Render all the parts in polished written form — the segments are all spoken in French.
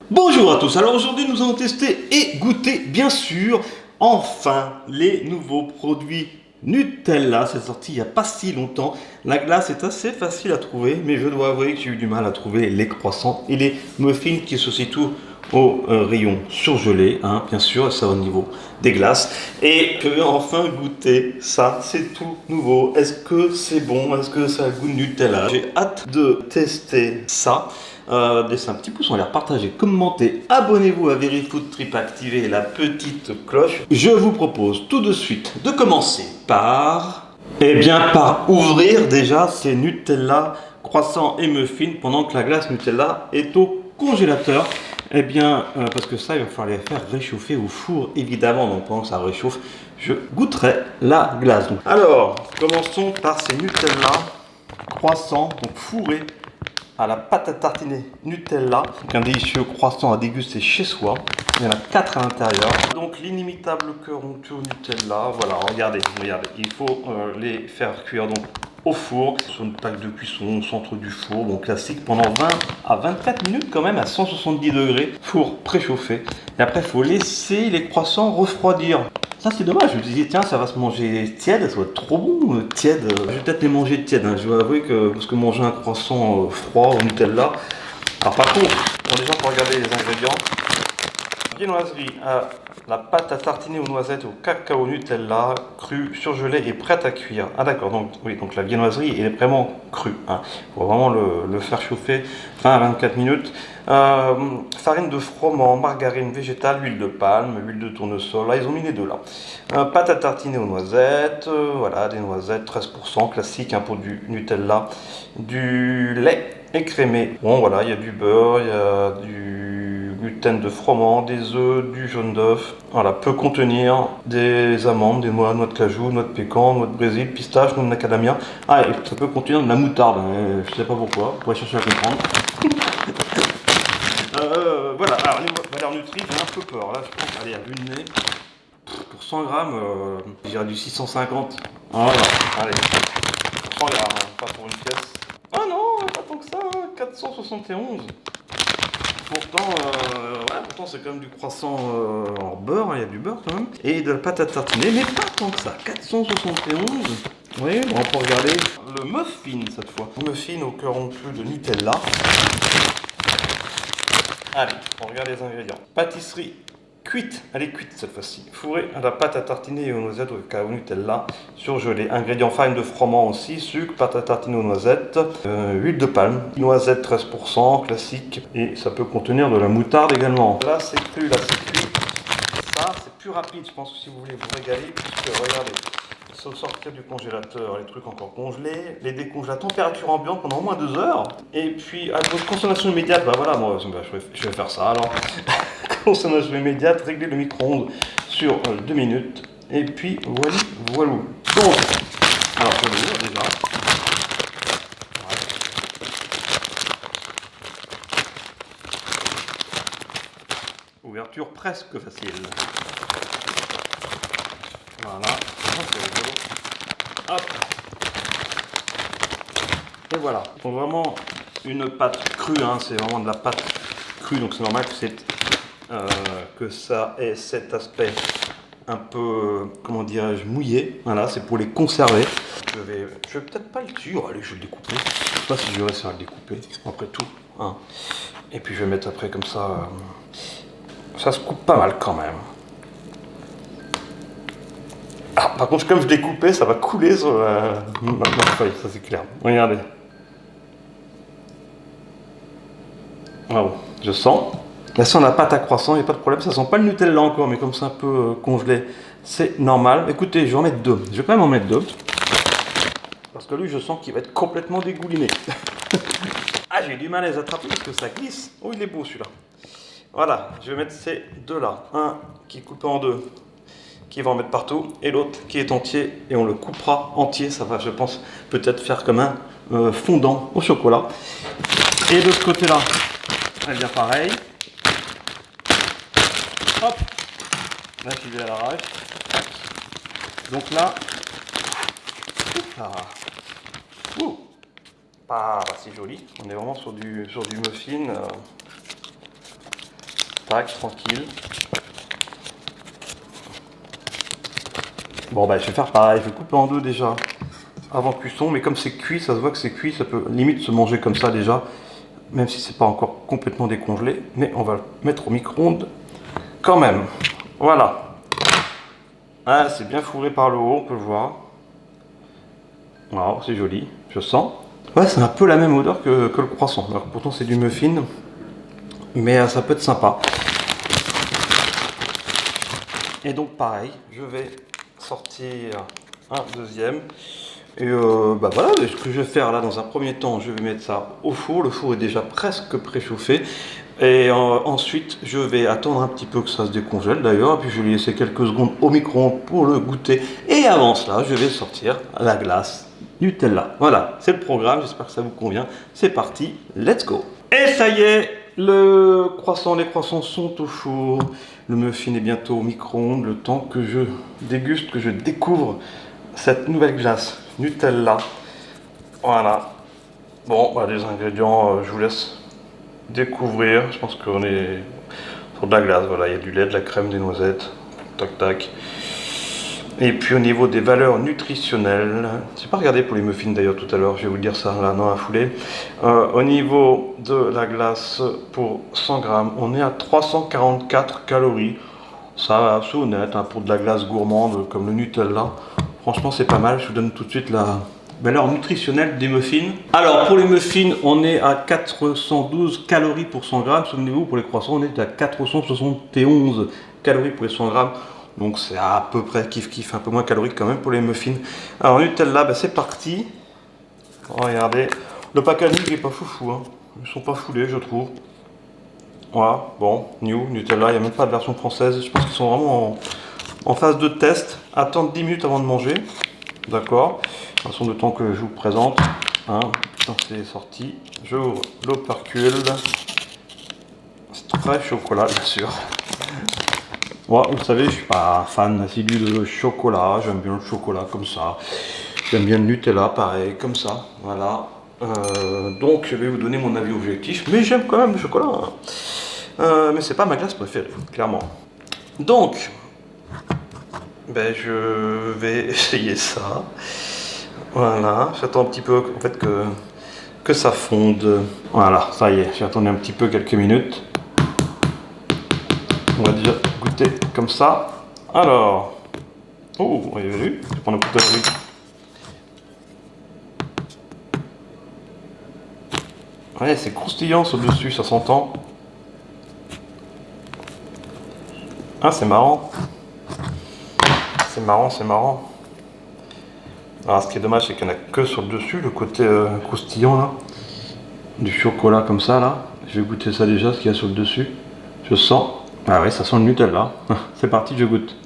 Bonjour à tous, alors aujourd'hui nous allons tester et goûter bien sûr enfin les nouveaux produits Nutella. C'est sorti il n'y a pas si longtemps. La glace est assez facile à trouver, mais je dois avouer que j'ai eu du mal à trouver les croissants et les muffins qui se situent au rayon surgelé, hein, bien sûr, ça au niveau des glaces. Et je vais enfin goûter ça, c'est tout nouveau. Est-ce que c'est bon? Est-ce que ça a le goût de Nutella? J'ai hâte de tester ça. Laissez un petit pouce en l'air, partagez, commentez, abonnez-vous à VeryFood Trip, activez la petite cloche. Je vous propose tout de suite de commencer par ouvrir déjà ces Nutella, croissants et muffins pendant que la glace Nutella est au congélateur. Parce que ça, il va falloir les faire réchauffer au four, évidemment. Donc, pendant que ça réchauffe, je goûterai la glace. Alors, commençons par ces Nutella croissants, donc fourrés à la pâte à tartiner Nutella. Donc, un délicieux croissant à déguster chez soi. Il y en a 4 à l'intérieur. Donc, l'inimitable cœur onctueux Nutella. Voilà, regardez. Il faut les faire cuire donc au four, sur une plaque de cuisson au centre du four, bon classique, pendant 20 à 24 minutes quand même à 170 degrés, four préchauffé. Et après, il faut laisser les croissants refroidir. Ça c'est dommage, je me disais tiens ça va se manger tiède, ça va être trop bon tiède. Je vais peut-être les manger tièdes, hein. Je dois avouer que parce que manger un croissant froid au Nutella. Alors par contre, pour regarder les ingrédients, viennoiserie, la pâte à tartiner aux noisettes au cacao Nutella, crue, surgelée et prête à cuire. Ah d'accord, donc oui, donc la viennoiserie est vraiment crue. Hein. Il faut vraiment le faire chauffer 20 à 24 minutes. Farine de froment, margarine végétale, huile de palme, huile de tournesol. Là, ils ont mis les deux là. Pâte à tartiner aux noisettes, voilà, des noisettes 13% classique hein, pour du Nutella. Du lait écrémé. Bon voilà, il y a du beurre, il y a du gluten de froment, des œufs, du jaune d'œuf. Voilà, peut contenir des amandes, des noix de cajou, noix de pécan, noix de brésil, pistache, noix de macadamia. Ah, et ça peut contenir de la moutarde, hein, je sais pas pourquoi, vous pourrez chercher à comprendre. Voilà, alors les valeurs nutri, j'ai un peu peur. Là, je pense, allez, à vue de nez, pour 100 grammes, je dirais du 650. Voilà, allez, 100 grammes, hein, pas pour une pièce. Ah non, pas tant que ça, hein, 471. Pourtant c'est quand même du croissant en beurre, il y a du beurre quand même. Et de la pâte à tartiner, mais pas tant que ça, 471. Oui, bon, on peut regarder le muffin cette fois. Muffin au cœur onctueux de Nutella. Allez, on regarde les ingrédients. Pâtisserie cuite, elle est cuite cette fois-ci. Fourrée à la pâte à tartiner et aux noisettes au cacao Nutella, surgelée. Ingrédients farine de froment aussi, sucre, pâte à tartiner aux noisettes, huile de palme, noisette 13%, classique. Et ça peut contenir de la moutarde également. Là c'est cru, là c'est cuit. Ça c'est plus rapide, je pense que si vous voulez vous régaler, puisque regardez. Sortir du congélateur, les trucs encore congelés, les décongeler à température ambiante pendant au moins 2 heures. Et puis à votre consommation immédiate, bah voilà, moi je vais faire ça alors. Consommation immédiate, régler le micro-ondes sur 2 minutes. Et puis voilà. Donc, alors je vais l'ouvrir déjà. Ouverture presque facile. Voilà. Hop. Et voilà. Donc vraiment une pâte crue, hein. C'est vraiment de la pâte crue, donc c'est normal que ça ait cet aspect un peu, comment dirais-je, mouillé. Voilà, c'est pour les conserver. Je vais peut-être pas le tuer. Allez, je vais le découper. Je sais pas si je vais réussir à le découper, après tout. Hein. Et puis je vais mettre après comme ça. Ça se coupe pas mal quand même. Ah, par contre, comme je l'ai coupé, ça va couler sur ma feuille, ça c'est clair. Regardez. Wow, je sens. Là, si on a pâte à croissant, il n'y a pas de problème. Ça sent pas le Nutella encore, mais comme c'est un peu congelé, c'est normal. Écoutez, je vais en mettre deux. Je vais quand même en mettre deux. Parce que lui, je sens qu'il va être complètement dégouliné. Ah, j'ai du mal à les attraper parce que ça glisse. Oh, il est beau celui-là. Voilà, je vais mettre ces deux-là. Un qui est coupé en deux, qui va en mettre partout, et l'autre qui est entier, et on le coupera entier. Ça va, je pense, peut-être faire comme un fondant au chocolat. Et de ce côté-là, eh bien pareil. Hop, là j'y vais à l'arrache. Donc là, bah, c'est joli. On est vraiment sur du muffin. Tac, tranquille. Bon bah je vais faire pareil, je vais couper en deux déjà avant cuisson, mais comme c'est cuit, ça se voit que c'est cuit, ça peut limite se manger comme ça déjà, même si c'est pas encore complètement décongelé, mais on va le mettre au micro-ondes quand même. Voilà. Ah, c'est bien fourré par le haut, on peut le voir. Wow, c'est joli, je sens. Ouais, c'est un peu la même odeur que le croissant. Alors pourtant c'est du muffin, mais ça peut être sympa. Et donc pareil, je vais sortir un deuxième. Et bah voilà, ce que je vais faire là dans un premier temps, je vais mettre ça au four. Le four est déjà presque préchauffé. Et ensuite, je vais attendre un petit peu que ça se décongèle d'ailleurs. Puis je vais laisser quelques secondes au micro-ondes pour le goûter. Et avant cela, je vais sortir la glace Nutella. Voilà, c'est le programme. J'espère que ça vous convient. C'est parti, let's go. Et ça y est, les croissants sont au four. Le muffin est bientôt au micro-ondes. Le temps que je déguste, que je découvre cette nouvelle glace Nutella. Voilà. Bon, bah, les ingrédients, je vous laisse découvrir. Je pense qu'on est sur de la glace. Voilà, il y a du lait, de la crème, des noisettes. Tac, tac. Et puis au niveau des valeurs nutritionnelles, j'ai pas regardé pour les muffins d'ailleurs tout à l'heure, je vais vous dire ça là dans la foulée. Au niveau de la glace pour 100 grammes, on est à 344 calories. Ça, c'est honnête hein, pour de la glace gourmande comme le Nutella. Franchement, c'est pas mal. Je vous donne tout de suite la valeur nutritionnelle des muffins. Alors, pour les muffins, on est à 412 calories pour 100 grammes. Souvenez-vous, pour les croissants, on est à 471 calories pour les 100 grammes. Donc, c'est à peu près kiff-kiff, un peu moins calorique quand même pour les muffins. Alors, Nutella, bah, c'est parti. Regardez. Le packaging n'est pas foufou. Hein. Ils sont pas foulés, je trouve. Voilà, bon, Nutella, il n'y a même pas de version française. Je pense qu'ils sont vraiment en phase de test. Attendre 10 minutes avant de manger. D'accord. De toute façon, de temps que je vous présente. Hein, c'est sorti. J'ouvre l'opercule. C'est très chocolat, bien sûr. Moi, vous savez, je suis pas fan assidu de chocolat. J'aime bien le chocolat comme ça. J'aime bien le Nutella, pareil, comme ça. Voilà. Donc, je vais vous donner mon avis objectif. Mais j'aime quand même le chocolat. Hein. Mais c'est pas ma glace préférée, clairement. Donc, ben, je vais essayer ça. Voilà, j'attends un petit peu en fait que ça fonde. Voilà, ça y est, j'ai attendu un petit peu quelques minutes. On va déjà goûter comme ça. Alors, oh, vous avez vu, je vais prendre un coup de vue. Ouais, c'est croustillant sur le dessus, ça s'entend. Ah, c'est marrant. C'est marrant, c'est marrant. Alors, ce qui est dommage, c'est qu'il n'y en a que sur le dessus, le côté croustillant là. Du chocolat comme ça là. Je vais goûter ça déjà, ce qu'il y a sur le dessus. Je sens. Ah ouais, ça sent le Nutella. C'est parti, je goûte.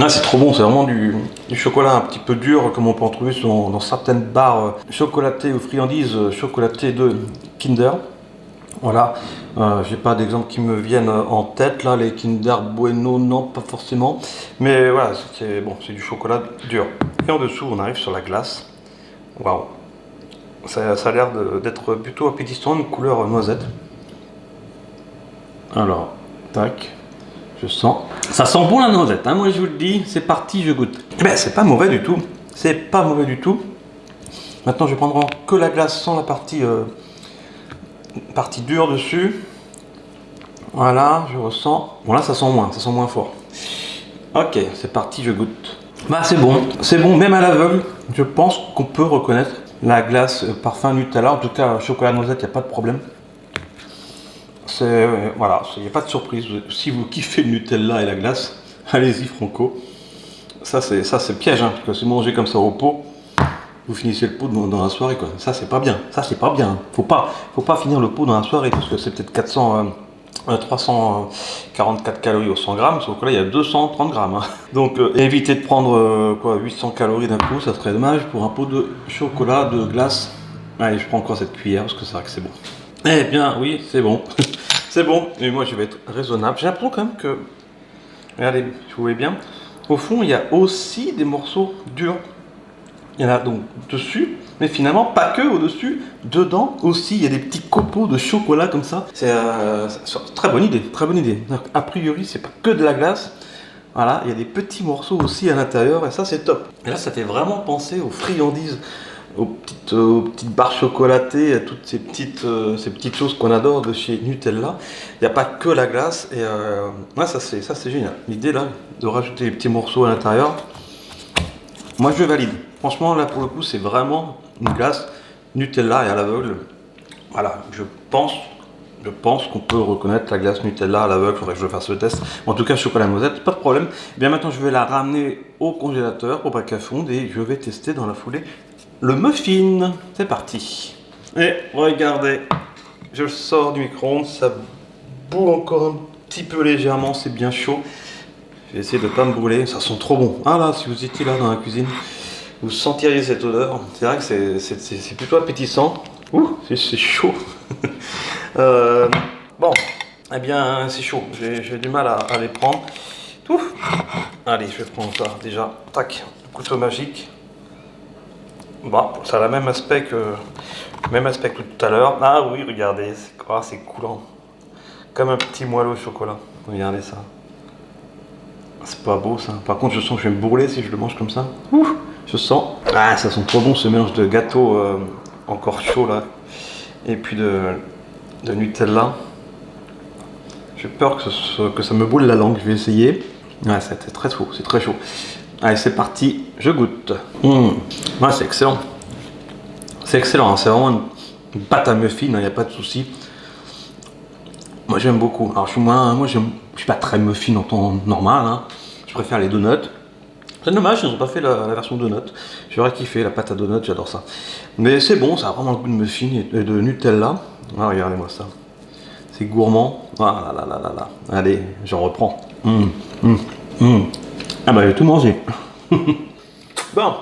Ah, c'est trop bon, c'est vraiment du chocolat un petit peu dur, comme on peut en trouver dans certaines barres chocolatées ou friandises chocolatées de Kinder. Voilà, j'ai pas d'exemple qui me viennent en tête là, les Kinder Bueno, non, pas forcément. Mais voilà, c'est bon, c'est du chocolat dur. Et en dessous, on arrive sur la glace. Waouh, ça a l'air d'être plutôt appétissant, une couleur noisette. Alors, tac, je sens. Ça sent bon la noisette, hein, moi je vous le dis, c'est parti, je goûte. Eh ben, c'est pas mauvais du tout. C'est pas mauvais du tout. Maintenant, je vais prendre que la glace sans la partie dure dessus. Voilà, je ressens. Bon, là, ça sent moins fort. Ok, c'est parti, je goûte. Bah, c'est bon, même à l'aveugle, je pense qu'on peut reconnaître la glace parfum Nutella. En tout cas, chocolat noisette, il n'y a pas de problème. Voilà, il n'y a pas de surprise. Si vous kiffez le Nutella et la glace, allez-y franco. Ça c'est piège, hein, parce que si vous mangez comme ça au pot, vous finissez le pot dans la soirée, quoi. Ça c'est pas bien. Ça c'est pas bien. Faut pas finir le pot dans la soirée, parce que c'est peut-être 344 calories au 100 grammes, sauf que là il y a 230 grammes. Hein. Donc évitez de prendre 800 calories d'un coup, ça serait dommage pour un pot de chocolat, de glace. Allez, je prends encore cette cuillère parce que c'est vrai que c'est bon. Eh bien, oui, c'est bon. C'est bon. Et moi, je vais être raisonnable. J'ai l'impression quand même que... Regardez, vous voyez bien. Au fond, il y a aussi des morceaux durs. Il y en a donc dessus. Mais finalement, pas que au-dessus, dedans aussi, il y a des petits copeaux de chocolat comme ça. C'est très bonne idée, très bonne idée. Donc, a priori, c'est pas que de la glace. Voilà, il y a des petits morceaux aussi à l'intérieur et ça, c'est top. Et là, ça fait vraiment penser aux friandises, aux petites barres chocolatées, à toutes ces petites choses qu'on adore de chez Nutella. Il n'y a pas que la glace et ouais, ça c'est génial. L'idée là, de rajouter des petits morceaux à l'intérieur, moi je valide. Franchement, là pour le coup, c'est vraiment une glace Nutella et à l'aveugle. Voilà, je pense qu'on peut reconnaître la glace Nutella à l'aveugle. Il faudrait que je fasse le test. En tout cas, chocolat noisette, pas de problème. Bien maintenant, je vais la ramener au congélateur pour pas qu'elle fonde et je vais tester dans la foulée le muffin. C'est parti. Et regardez, je le sors du micro-ondes, ça bout encore un petit peu légèrement, c'est bien chaud. Je vais essayer de ne pas me brûler, ça sent trop bon. Ah là, si vous étiez là dans la cuisine, vous sentiriez cette odeur. C'est vrai que c'est plutôt appétissant. Ouh, c'est chaud. Bon, eh bien c'est chaud, j'ai du mal à les prendre. Ouf. Allez, je vais prendre ça déjà. Tac, couteau magique. Bon, ça a le même aspect que tout à l'heure. Ah oui, regardez, c'est coulant. Comme un petit moelleux au chocolat. Regardez ça. C'est pas beau ça. Par contre, je sens que je vais me brûler si je le mange comme ça. Ouh, je sens. Ah, ça sent trop bon ce mélange de gâteau encore chaud là. Et puis de Nutella. J'ai peur que ça me brûle la langue. Je vais essayer. Ouais, c'est très chaud, c'est très chaud. Allez, c'est parti, je goûte. Ouais, c'est excellent. C'est excellent, hein. C'est vraiment une pâte à muffin, il n'y a pas de souci. Moi, j'aime beaucoup. Alors, je suis pas très muffin en temps normal. Hein. Je préfère les donuts. C'est dommage, ils n'ont pas fait la version donut. J'aurais kiffé la pâte à donut, j'adore ça. Mais c'est bon, ça a vraiment le goût de muffin et de Nutella. Ah, regardez-moi ça. C'est gourmand. Ah là là là là. Allez, j'en reprends. Ah bah, j'ai tout mangé. Bon,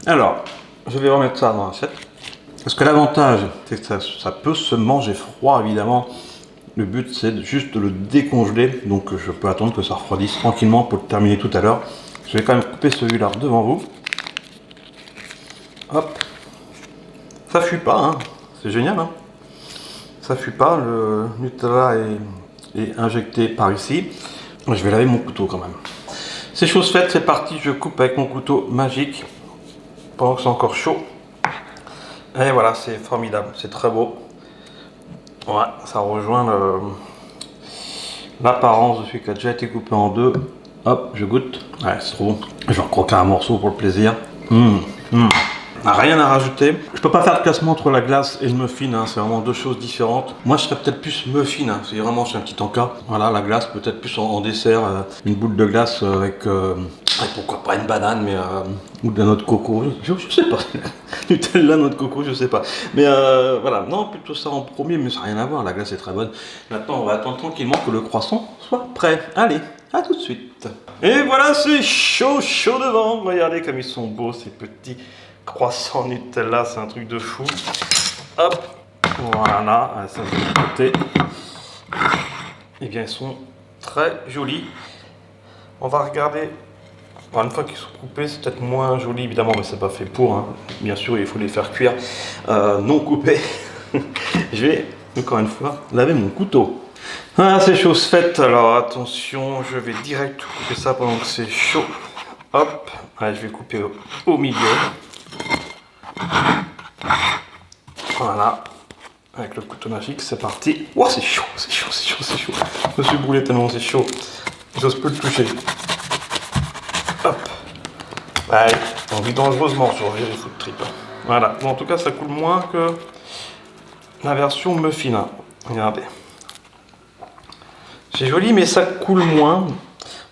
alors, je vais remettre ça dans l'assiette. Parce que l'avantage, c'est que ça peut se manger froid, évidemment. Le but, c'est juste de le décongeler. Donc, je peux attendre que ça refroidisse tranquillement pour le terminer tout à l'heure. Je vais quand même couper celui-là devant vous. Hop. Ça fuit pas, hein. C'est génial, hein. Ça fuit pas. Le Nutella est injecté par ici. Je vais laver mon couteau quand même. C'est chose faite, c'est parti. Je coupe avec mon couteau magique pendant que c'est encore chaud. Et voilà, c'est formidable, c'est très beau. Ouais, ça rejoint l'apparence de celui qui a déjà été coupé en deux. Hop, je goûte. Ouais, c'est trop bon. Je vais en croquer un morceau pour le plaisir. Rien à rajouter. Je peux pas faire de classement entre la glace et le muffin, hein. C'est vraiment deux choses différentes. Moi, je serais peut-être plus muffin, hein. C'est vraiment chez un petit encas. Voilà, la glace peut-être plus en dessert, une boule de glace avec pourquoi pas une banane, mais ou de la noix de coco. Je sais pas. Nutella, noix de coco, je sais pas. Mais voilà, non, plutôt ça en premier, mais ça n'a rien à voir. La glace est très bonne. Maintenant, on va attendre tranquillement que le croissant soit prêt. Allez, à tout de suite. Et voilà, c'est chaud, chaud devant. Regardez comme ils sont beaux ces petits croissant Nutella, c'est un truc de fou. Hop, voilà, ça de l'autre côté. Et bien, ils sont très jolis. On va regarder. Alors, une fois qu'ils sont coupés, c'est peut-être moins joli, évidemment, mais c'est pas fait pour. Hein. Bien sûr, il faut les faire cuire non coupés. Je vais, encore une fois, laver mon couteau. Voilà, c'est chose faite. Alors, attention, je vais direct couper ça pendant que c'est chaud. Hop, allez, je vais couper au milieu. Voilà, avec le couteau magique, c'est parti. Ouah, c'est chaud, c'est chaud, c'est chaud, c'est chaud. Je me suis brûlé tellement c'est chaud. J'ose plus le toucher. Hop. Allez, on vit dangereusement sur Very Food Trip. Voilà, bon, en tout cas, ça coule moins que la version muffin. Hein. Regardez. C'est joli, mais ça coule moins.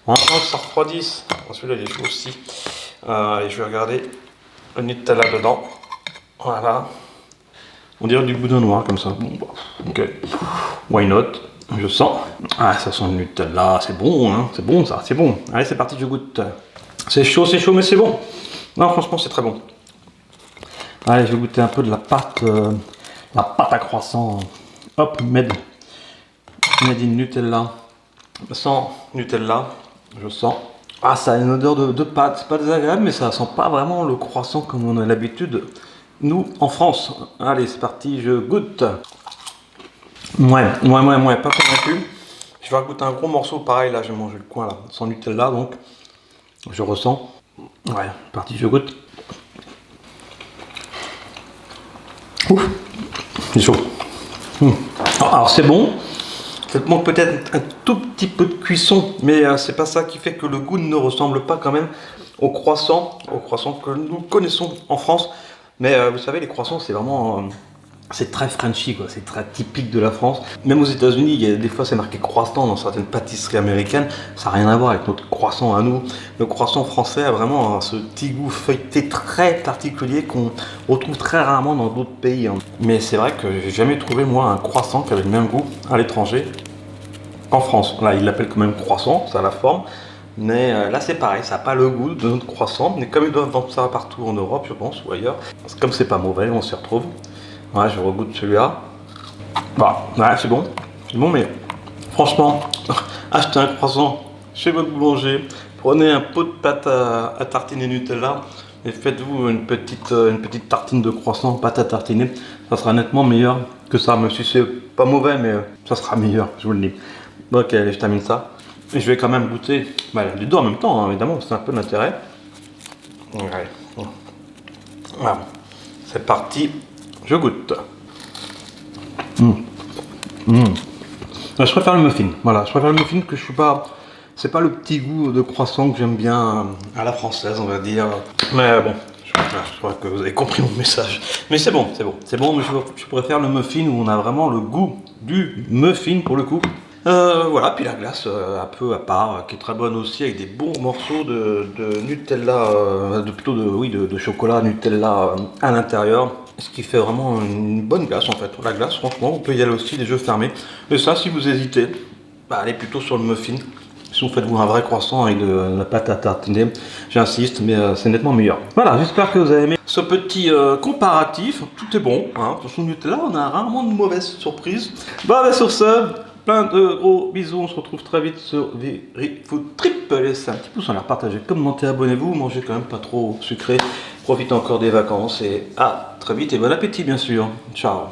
On attend que ça refroidisse. Celui-là, il est chaud aussi. Allez, je vais regarder le Nutella dedans. Voilà. On dirait du boudin noir comme ça. Bon, bah, ok. Why not? Je sens. Ah, ça sent le Nutella. C'est bon, hein. C'est bon, ça. C'est bon. Allez, c'est parti, je goûte. C'est chaud, mais c'est bon. Non, franchement, c'est très bon. Allez, je vais goûter un peu de la pâte à croissant. Hop, made in Nutella. Sans Nutella, je sens. Ah, ça a une odeur de pâte. C'est pas désagréable, mais ça sent pas vraiment le croissant comme on a l'habitude nous en France. Allez, c'est parti, je goûte. Ouais, pas convaincu. Je vais goûter un gros morceau, pareil, là, j'ai mangé le coin, là, sans Nutella, donc je ressens. Ouais, parti, je goûte. Ouf, c'est chaud. Alors, c'est bon. Ça te manque peut-être un tout petit peu de cuisson, mais c'est pas ça qui fait que le goût ne ressemble pas quand même au croissant que nous connaissons en France. Mais vous savez, les croissants, c'est vraiment... c'est très Frenchy, quoi. C'est très typique de la France. Même aux États-Unis, il y a des fois c'est marqué croissant dans certaines pâtisseries américaines. Ça n'a rien à voir avec notre croissant à nous. Le croissant français a vraiment ce petit goût feuilleté très particulier qu'on retrouve très rarement dans d'autres pays. Mais c'est vrai que j'ai jamais trouvé moi un croissant qui avait le même goût à l'étranger qu'en France. Là, ils l'appellent quand même croissant, ça a la forme. Mais là c'est pareil, ça n'a pas le goût de notre croissant. Mais comme ils doivent vendre ça partout en Europe, je pense, ou ailleurs, comme c'est pas mauvais, on s'y retrouve. Ouais, je regoute celui-là. Bah, ouais, c'est bon, mais franchement, achetez un croissant chez votre boulanger, prenez un pot de pâte à tartiner Nutella et faites-vous une petite tartine de croissant, pâte à tartiner. Ça sera nettement meilleur que ça, même si c'est pas mauvais, mais ça sera meilleur, je vous le dis. Bon, ok, allez, je termine ça. Et je vais quand même goûter les deux en même temps, hein, évidemment, c'est un peu l'intérêt. Ouais. Voilà. C'est parti. Je goûte. Je préfère le muffin. Voilà, je préfère le muffin que je suis pas. C'est pas le petit goût de croissant que j'aime bien à la française, on va dire. Mais bon, je crois que vous avez compris mon message. Mais c'est bon, mais je préfère le muffin où on a vraiment le goût du muffin pour le coup. Voilà, puis la glace un peu à part, qui est très bonne aussi, avec des bons morceaux de Nutella, de chocolat Nutella à l'intérieur. Ce qui fait vraiment une bonne glace en fait. La glace, franchement, on peut y aller aussi les yeux fermés. Et ça, si vous hésitez, allez plutôt sur le muffin. Si vous faites-vous un vrai croissant avec de la pâte à tartiner, j'insiste, mais c'est nettement meilleur. Voilà, j'espère que vous avez aimé ce petit comparatif. Tout est bon, hein. Sur son Nutella, on a rarement de mauvaises surprises. Bah, sur ce, plein de gros bisous. On se retrouve très vite sur Very Food Trip. Laissez un petit pouce en l'air, partagez, commentez, abonnez-vous. Mangez quand même pas trop sucré. Profitez encore des vacances et à très vite et bon appétit bien sûr. Ciao.